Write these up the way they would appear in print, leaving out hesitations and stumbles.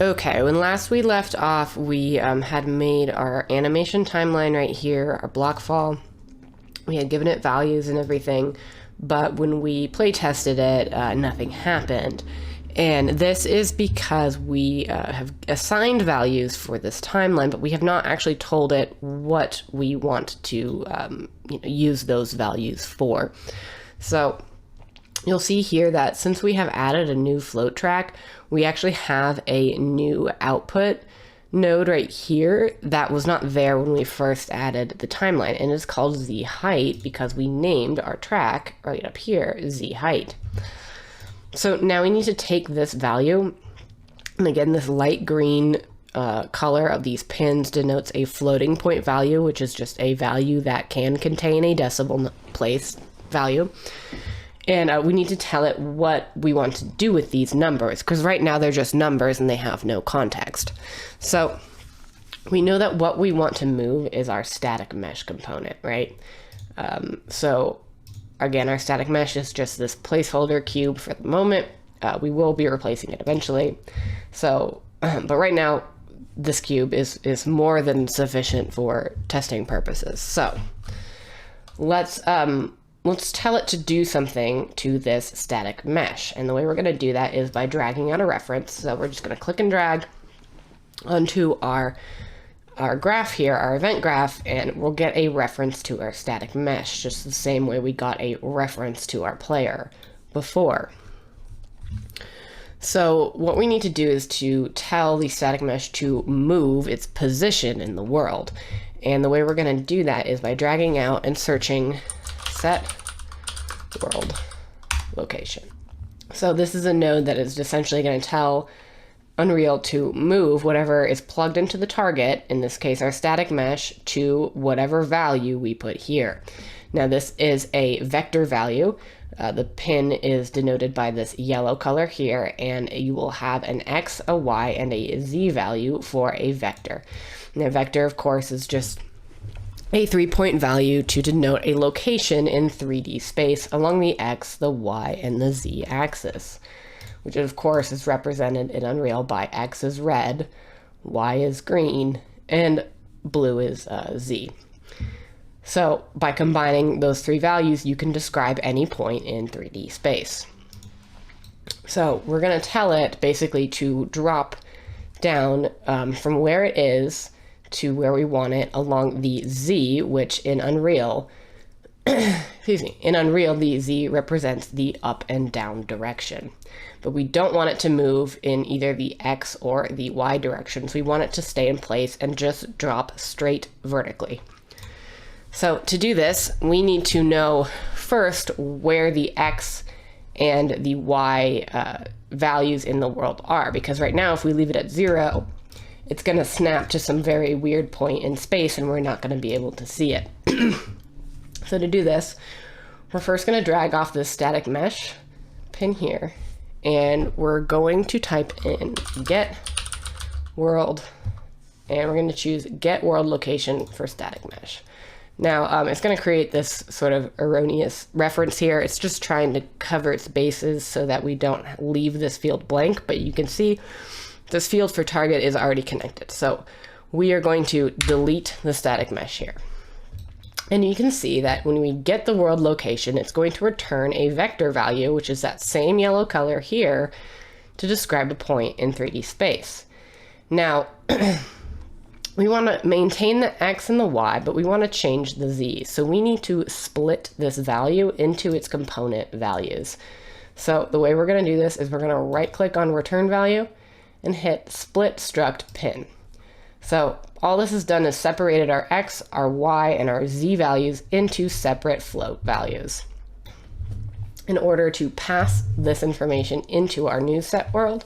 Okay, when last we left off, we had made our animation timeline right here, our block fall. We had given it values and everything, but when we play tested it, nothing happened. And this is because we have assigned values for this timeline, but we have not actually told it what we want to use those values for. So you'll see here that since we have added a new float track, we actually have a new output node right here that was not there when we first added the timeline, and it's called Z height because we named our track right up here Z height. So now we need to take this value, and again, this light green color of these pins denotes a floating point value, which is just a value that can contain a decimal place value. And we need to tell it what we want to do with these numbers, because right now they're just numbers and they have no context. So we know that what we want to move is our static mesh component, right? So again, our static mesh is just this placeholder cube for the moment. We will be replacing it eventually. So, but right now, this cube is more than sufficient for testing purposes. So let's tell it to do something to this static mesh. And the way we're going to do that is by dragging out a reference. So we're just going to click and drag onto our graph here, our event graph, and we'll get a reference to our static mesh, just the same way we got a reference to our player before. So what we need to do is to tell the static mesh to move its position in the world. And the way we're going to do that is by dragging out and searching set world location. So this is a node that is essentially going to tell Unreal to move whatever is plugged into the target, in this case our static mesh, to whatever value we put here. Now this is a vector value. The pin is denoted by this yellow color here, and you will have an X, a Y, and a Z value for a vector. Now vector, of course, is just a 3-point value to denote a location in 3D space along the X, the Y, and the Z axis, which of course is represented in Unreal by X is red, Y is green, and blue is Z. So by combining those three values, you can describe any point in 3D space. So we're going to tell it basically to drop down from where it is to where we want it along the Z, which in Unreal, excuse me, in Unreal, the Z represents the up and down direction. But we don't want it to move in either the X or the Y directions. We want it to stay in place and just drop straight vertically. So to do this, we need to know first where the X and the Y values in the world are, because right now if we leave it at 0, it's going to snap to some very weird point in space and we're not going to be able to see it. So to do this, we're first going to drag off this static mesh pin here, and we're going to type in get world, and we're going to choose get world location for static mesh. Now it's going to create this sort of erroneous reference here. It's just trying to cover its bases so that we don't leave this field blank, but you can see this field for target is already connected. So we are going to delete the static mesh here. And you can see that when we get the world location, it's going to return a vector value, which is that same yellow color here, to describe a point in 3D space. Now, we want to maintain the X and the Y, but we want to change the Z. So we need to split this value into its component values. So the way we're going to do this is we're going to right click on return value and hit split struct pin. So all this has done is separated our X, our Y, and our Z values into separate float values. In order to pass this information into our new set world,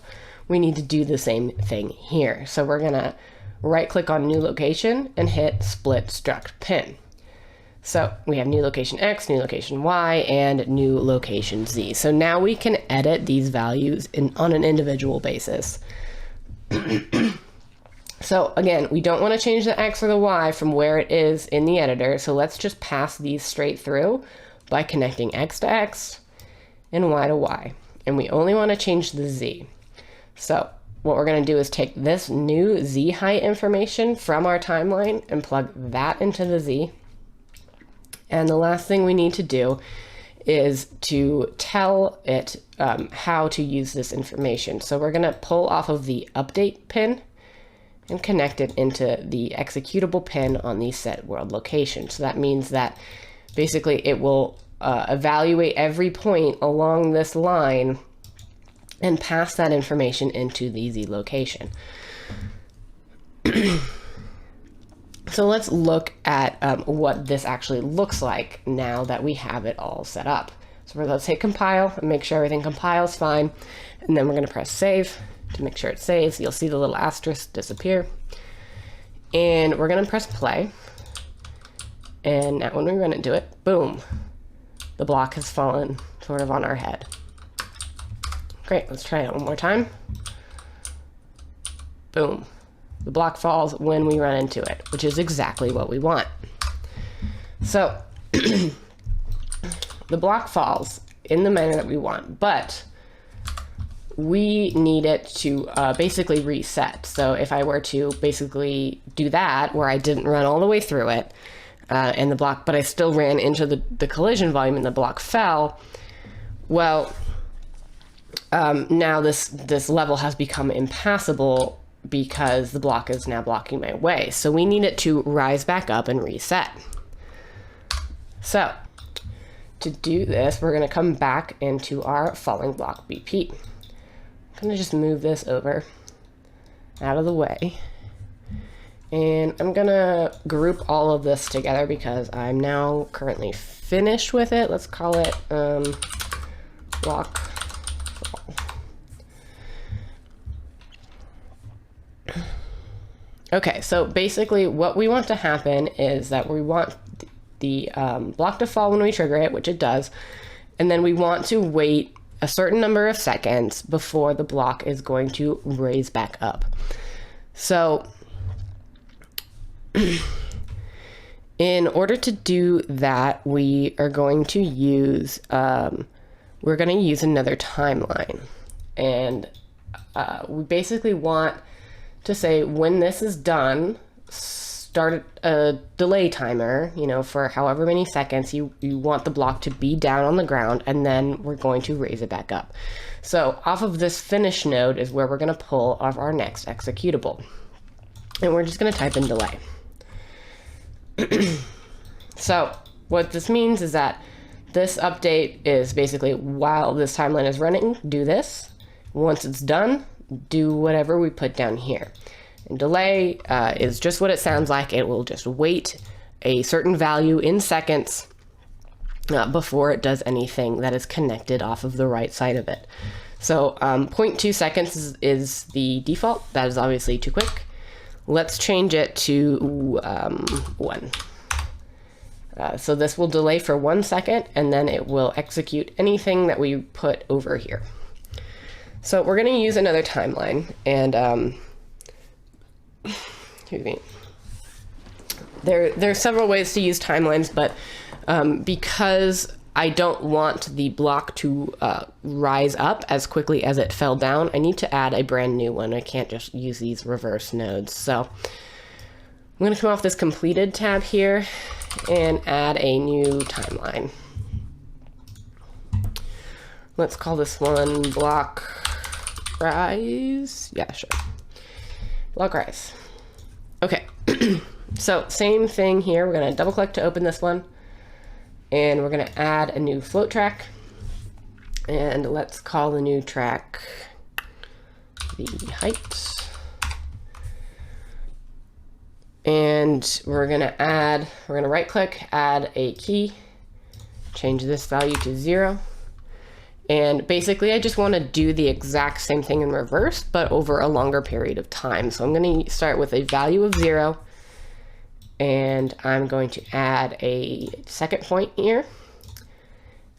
we need to do the same thing here. So we're going to right click on new location and hit split struct pin. So we have new location X, new location Y, and new location Z. So now we can edit these values on an individual basis. So again, we don't want to change the X or the Y from where it is in the editor. So let's just pass these straight through by connecting X to X and Y to Y. And we only want to change the Z. So what we're going to do is take this new Z height information from our timeline and plug that into the Z. And the last thing we need to do is to tell it how to use this information. So we're going to pull off of the update pin and connect it into the executable pin on the set world location. So that means that basically it will evaluate every point along this line and pass that information into the Z location. So let's look at what this actually looks like now that we have it all set up. So let's hit compile and make sure everything compiles fine. And then we're going to press save to make sure it saves. You'll see the little asterisk disappear. And we're going to press play. And now when we run into it, boom, the block has fallen sort of on our head. Great, let's try it one more time. Boom. The block falls when we run into it, which is exactly what we want. So the block falls in the manner that we want, but we need it to basically reset. So if I were to basically do that, where I didn't run all the way through it, and the block, but I still ran into the collision volume and the block fell, well, now this level has become impassable because the block is now blocking my way. So we need it to rise back up and reset. So to do this, we're going to come back into our falling block BP. I'm going to just move this over out of the way. And I'm going to group all of this together because I'm now currently finished with it. Let's call it block fall. Okay, so basically what we want to happen is that we want the block to fall when we trigger it, which it does, and then we want to wait a certain number of seconds before the block is going to raise back up. So in order to do that, we are going to use we're going to use another timeline, and we basically want to say when this is done, start a delay timer, you know, for however many seconds you want the block to be down on the ground, and then we're going to raise it back up. So off of this finish node is where we're going to pull off our next executable, and we're just going to type in delay. So what this means is that this update is basically while this timeline is running, do this. Once it's done, do whatever we put down here. And delay is just what it sounds like. It will just wait a certain value in seconds before it does anything that is connected off of the right side of it. So 0.2 seconds is the default. That is obviously too quick. Let's change it to 1. So this will delay for 1 second, and then it will execute anything that we put over here. So we're going to use another timeline, and excuse me. There are several ways to use timelines, but because I don't want the block to rise up as quickly as it fell down, I need to add a brand new one. I can't just use these reverse nodes. So I'm going to come off this completed tab here and add a new timeline. Let's call this one block rise. Yeah, sure. Block rise. Okay. So same thing here. We're going to double click to open this one, and we're going to add a new float track, and let's call the new track the height. And we're going to right click, add a key, change this value to 0. And basically I just want to do the exact same thing in reverse, but over a longer period of time. So I'm going to start with a value of 0, and I'm going to add a second point here.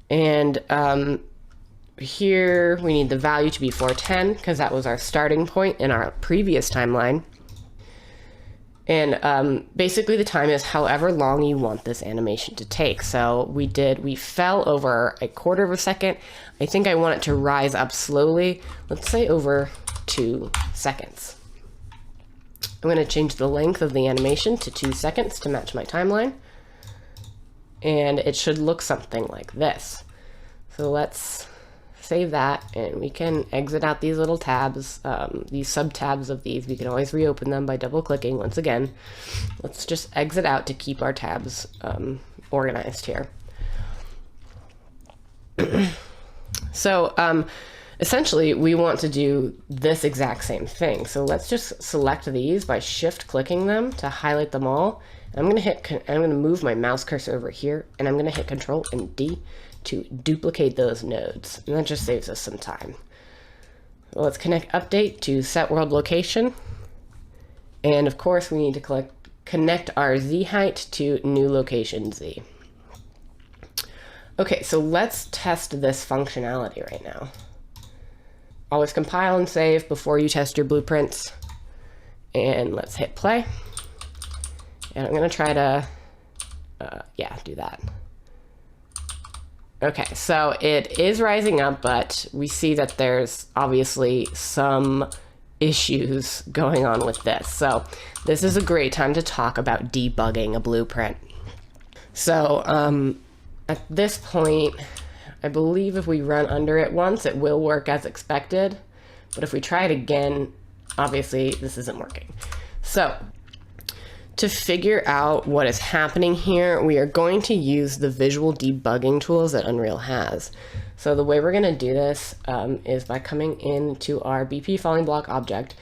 And here we need the value to be 410 because that was our starting point in our previous timeline. And basically the time is however long you want this animation to take. So we fell over a quarter of a second. I think I want it to rise up slowly. Let's say over 2 seconds. I'm going to change the length of the animation to 2 seconds to match my timeline. And it should look something like this. So let's save that, and we can exit out these little tabs, these sub-tabs of these. We can always reopen them by double-clicking once again. Let's just exit out to keep our tabs organized here. So essentially, we want to do this exact same thing. So let's just select these by shift-clicking them to highlight them all. I'm going to move my mouse cursor over here, and I'm going to hit Control and D to duplicate those nodes, and that just saves us some time. Well, let's connect update to set world location, and of course we need to connect our Z height to new location Z. Okay, so let's test this functionality right now. Always compile and save before you test your blueprints, and let's hit play. And I'm going to try to, do that. Okay, so it is rising up, but we see that there's obviously some issues going on with this. So this is a great time to talk about debugging a blueprint. So at this point, I believe if we run under it once, it will work as expected. But if we try it again, obviously this isn't working. So to figure out what is happening here, we are going to use the visual debugging tools that Unreal has. So the way we're going to do this is by coming into our BP falling block object,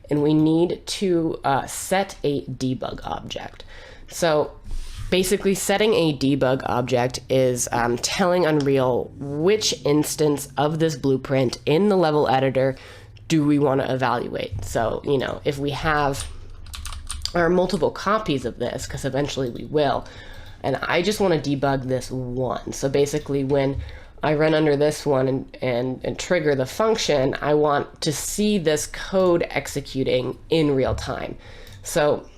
and we need to set a debug object. So basically setting a debug object is telling Unreal which instance of this blueprint in the level editor do we want to evaluate. So, you know, if we have or multiple copies of this, because eventually we will, and I just want to debug this one. So basically when I run under this one and trigger the function, I want to see this code executing in real time. So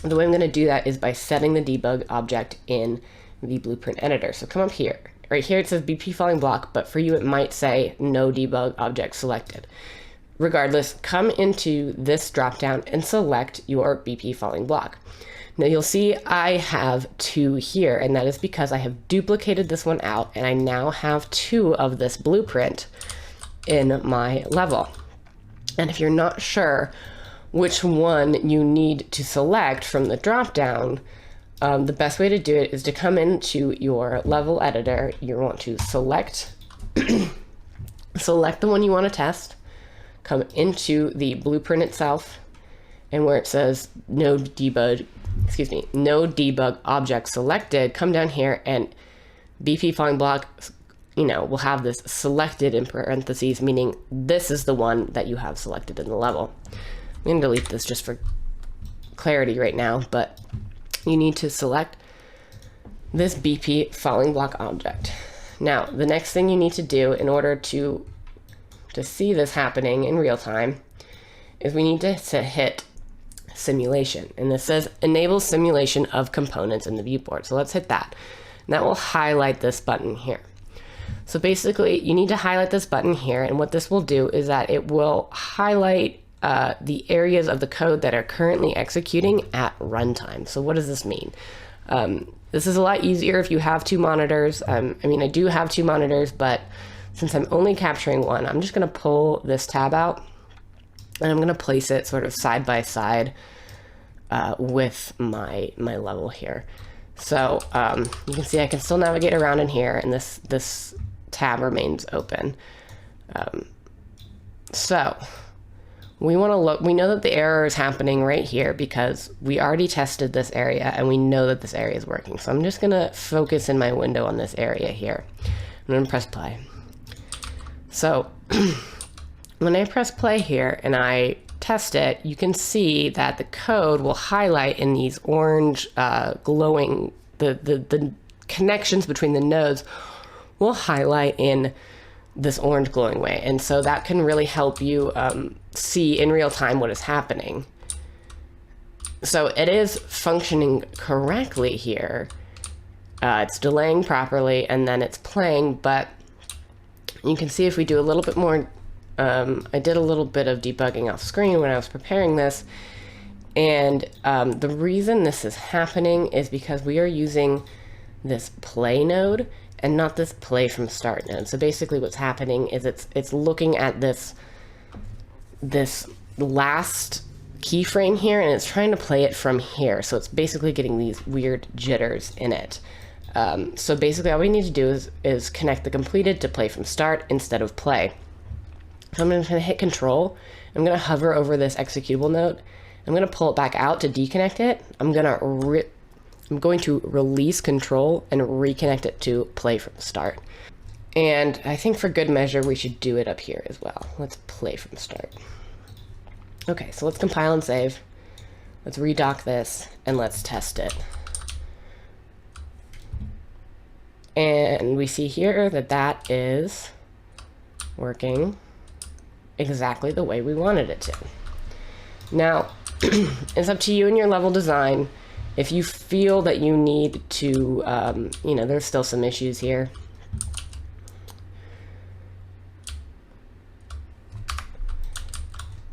the way I'm going to do that is by setting the debug object in the blueprint editor. So come up here. Right here it says BP falling block, but for you it might say no debug object selected. Regardless, come into this dropdown and select your BP falling block. Now you'll see I have 2 here, and that is because I have duplicated this one out, and I now have 2 of this blueprint in my level. And if you're not sure which one you need to select from the dropdown, the best way to do it is to come into your level editor. You want to select select the one you want to test. Come into the blueprint itself, and where it says no debug object selected, come down here, and BP falling block, will have this selected in parentheses, meaning this is the one that you have selected in the level. I'm going to delete this just for clarity right now, but you need to select this BP falling block object. Now, the next thing you need to do in order to see this happening in real time is we need to hit simulation, and this says enable simulation of components in the viewport. So let's hit that, and that will highlight this button here. So basically you need to highlight this button here, and what this will do is that it will highlight the areas of the code that are currently executing at runtime. So what does this mean? This is a lot easier if you have 2 monitors. I do have 2 monitors, but since I'm only capturing one, I'm just going to pull this tab out, and I'm going to place it sort of side by side with my level here. So you can see I can still navigate around in here, and this tab remains open. So we want to look. We know that the error is happening right here because we already tested this area, and we know that this area is working. So I'm just going to focus in my window on this area here. I'm going to press play. So when I press play here and I test it, you can see that the code will highlight in these orange glowing, the connections between the nodes will highlight in this orange glowing way. And so that can really help you see in real time what is happening. So it is functioning correctly here. It's delaying properly, and then it's playing, but you can see if we do a little bit more I did a little bit of debugging off screen when I was preparing this, and the reason this is happening is because we are using this play node and not this play from start node. So basically what's happening is it's looking at this last keyframe here, and it's trying to play it from here. So it's basically getting these weird jitters in it. So basically all we need to do is connect the completed to play from start instead of play. So I'm going to hit Control. I'm going to hover over this executable node. I'm going to pull it back out to deconnect it. I'm going to release Control and reconnect it to play from start. And I think for good measure, we should do it up here as well. Let's play from start. Okay, so let's compile and save. Let's redock this and let's test it. And we see here that that is working exactly the way we wanted it to. Now, it's up to you and your level design. If you feel that you need to, there's still some issues here.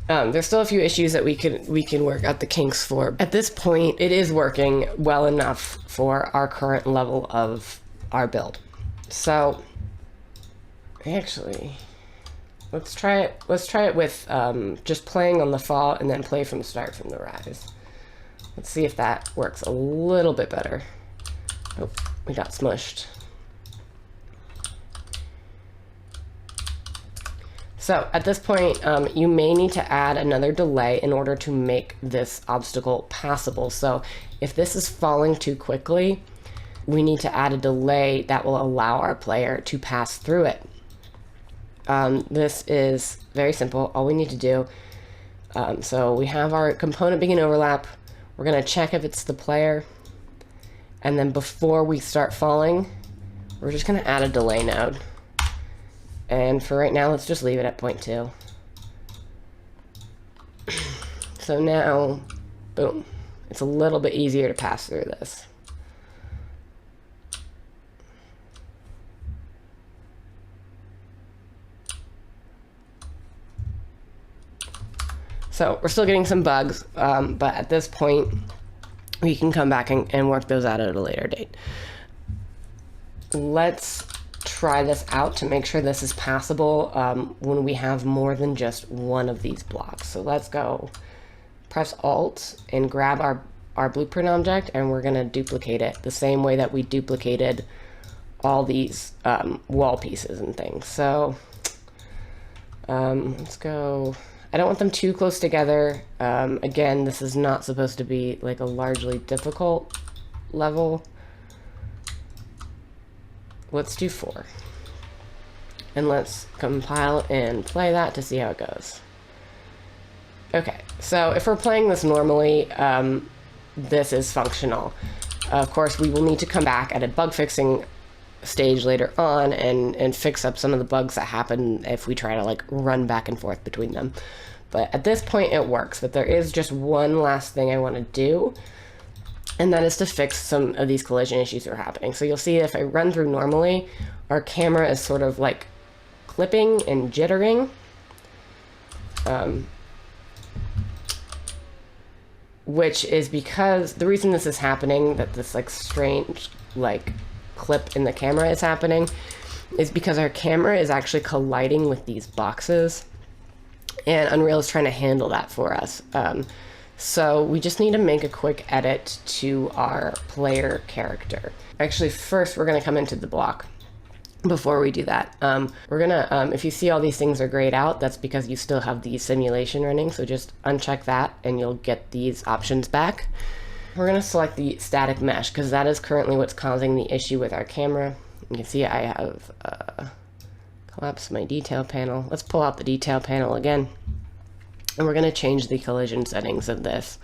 There's still a few issues that we can work out the kinks for. At this point, it is working well enough for our current level of our build. So, actually, let's try it with just playing on the fall and then play from start from the rise. Let's see if that works a little bit better. Oh, we got smushed. So at this point, you may need to add another delay in order to make this obstacle passable. So if this is falling too quickly, we need to add a delay that will allow our player to pass through it. This is very simple. All we need to do, so we have our component begin overlap. We're going to check if it's the player. And then before we start falling, we're just going to add a delay node. And for right now, let's just leave it at 0.2. So now, boom, it's a little bit easier to pass through this. So we're still getting some bugs, but at this point, we can come back and work those out at a later date. Let's try this out to make sure this is passable when we have more than just one of these blocks. So let's go press Alt and grab our blueprint object, and we're going to duplicate it the same way that we duplicated all these wall pieces and things. So let's go. I don't want them too close together. Again, this is not supposed to be like a largely difficult level. Let's do 4. And let's compile and play that to see how it goes. Okay, so if we're playing this normally, this is functional. Of course, we will need to come back at a bug fixing stage later on and fix up some of the bugs that happen if we try to like run back and forth between them. But at this point it works, but there is just one last thing I want to do, and that is to fix some of these collision issues that are happening. So you'll see if I run through normally, our camera is sort of like clipping and jittering. Which is because the reason this is happening, that this like strange like clip in the camera is happening, is because our camera is actually colliding with these boxes, and Unreal is trying to handle that for us. So we just need to make a quick edit to our player character. Actually, first we're going to come into the block. Before we do that, we're gonna, if you see all these things are grayed out, that's because you still have the simulation running, so just uncheck that and you'll get these options back. We're gonna select the static mesh because that is currently what's causing the issue with our camera. You can see I have collapsed my detail panel. Let's pull out the detail panel again, and we're gonna change the collision settings of this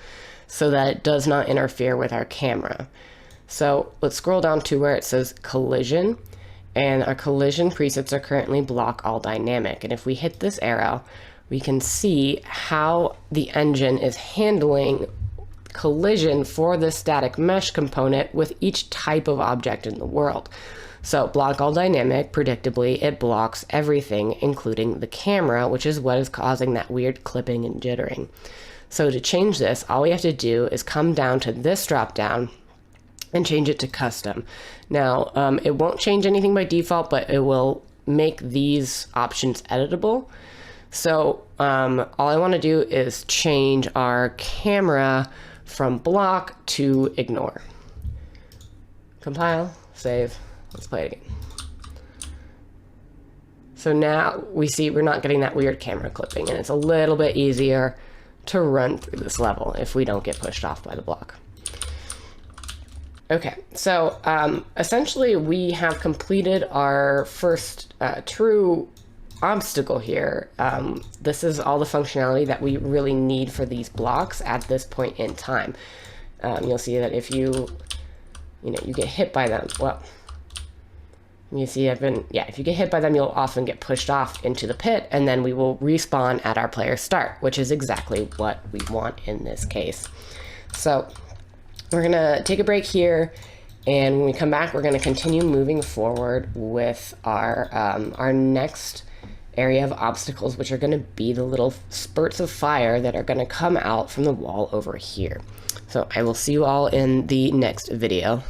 so that it does not interfere with our camera. So let's scroll down to where it says collision. And our collision presets are currently block all dynamic. And if we hit this arrow, we can see how the engine is handling collision for the static mesh component with each type of object in the world. So block all dynamic, predictably, it blocks everything, including the camera, which is what is causing that weird clipping and jittering. So to change this, all we have to do is come down to this drop down and change it to custom. Now, it won't change anything by default, but it will make these options editable. So all I want to do is change our camera from block to ignore. Compile, save, let's play it again. So now we see we're not getting that weird camera clipping, and it's a little bit easier to run through this level if we don't get pushed off by the block. Okay, so essentially we have completed our first true obstacle here. This is all the functionality that we really need for these blocks at this point in time. You'll see that if you get hit by them, well, you see if you get hit by them, you'll often get pushed off into the pit, and then we will respawn at our player's start, which is exactly what we want in this case. So we're gonna take a break here, and when we come back, we're gonna continue moving forward with our next area of obstacles, which are gonna be the little spurts of fire that are gonna come out from the wall over here. So I will see you all in the next video.